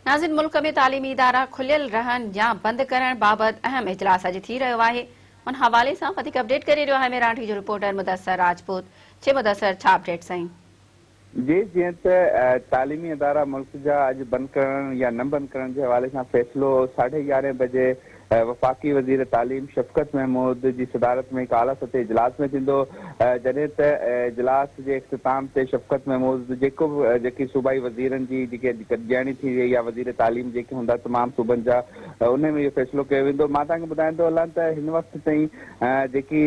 नाज़िन मुल्क में तालीमी इदारा खुलियल रहन या बंद करण बाबत अहम इजलास अॼु थी रहियो आहे। उन हवाले सां वधीक अपडेट करे रहियो आहे मेराठी जो रिपोर्टर मुदस्सर राजपूत। छे मुदस्सर, छा अपडेट साईं? जी, जीअं त तालीमी इदारा मुल्क जा अॼु बंदि करण या न बंदि करण जे हवाले सां फ़ैसिलो 11:30 बजे वफ़ाक़ी वज़ीर तालीम शफ़क़त महमूद जी सदारत में हिकु आला सतह इजलास में थींदो। जॾहिं त इजलास जे इख़्तिताम ते शफ़क़त महमूद जेकी सूबाई वज़ीरनि जी जेके गॾिजाणी थी वई या वज़ीर तालीम जेके हूंदा तमामु सूबनि जा, उन में इहो फ़ैसिलो कयो वेंदो। मां तव्हांखे ॿुधाईंदो हलां त हिन वक़्तु ताईं जेकी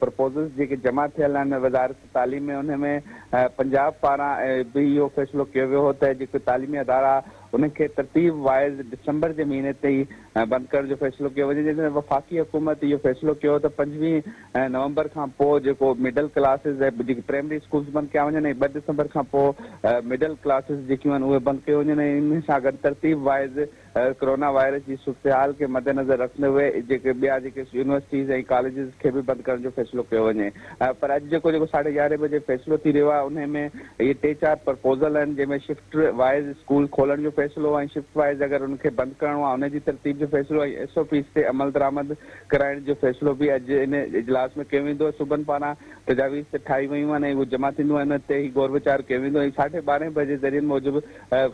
प्रपोज़ल्स जेके जमा थियल आहिनि वज़ारत तालीम में, उन में पंजाब पारां बि इहो फ़ैसिलो कयो वियो हो त जेके तालीमी अदारा उनखे तरतीब वाइज़ दिसंबर जे महीने ते ई बंदि करण जो फ़ैसिलो कयो वञे। जंहिंमें वफ़ाक़ी हुकूमत इहो फ़ैसिलो कयो त 25 नवंबर खां पोइ जेको मिडल क्लासिस ऐं जेके प्राइमरी स्कूल्स बंदि कया वञनि ऐं 2 दिसंबर खां पोइ मिडल क्लासिस जेकियूं आहिनि उहे बंदि कयो वञनि। ऐं इन सां गॾु तरतीब वाइज़ कोरोना वायरस जी सूरत खे मद्देनज़र रखंदे हुए जेके ॿिया जेके यूनिवर्सिटीज़ ऐं कॉलेजिस खे बि बंदि करण जो फ़ैसिलो कयो वञे। पर अॼु जेको 11:30 बजे फ़ैसिलो थी रहियो आहे, उन में इहे 3-4 प्रपोज़ल आहिनि जंहिंमें शिफ्ट वाइज़ स्कूल खोलण जो फ़ैसिलो ऐं शिफ्ट वाइज़ अगरि उनखे बंदि करिणो आहे उनजी तरतीब जो फ़ैसिलो ऐं SOPs ते अमल दरामद कराइण जो फ़ैसिलो बि अॼु इन इजलास में कयो वेंदो। सूबनि पारां तजावीज़ त ठाही वयूं आहिनि ऐं उहे जमा थींदियूं आहिनि ते ई गौर विचार कयो वेंदो। ऐं 12:30 बजे ज़रिए मूजिबि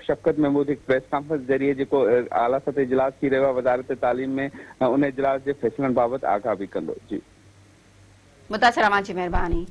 शफ़क़त महमूद हिकु प्रेस कॉन्फ्रेंस ज़रिए जेको आला सतह इजलास थी रहियो आहे वज़ारत तालीम में, उन इजलास जे फ़ैसिलनि बाबति आगाह बि कंदो। जी मुदस्सर, अवां जी महिरबानी।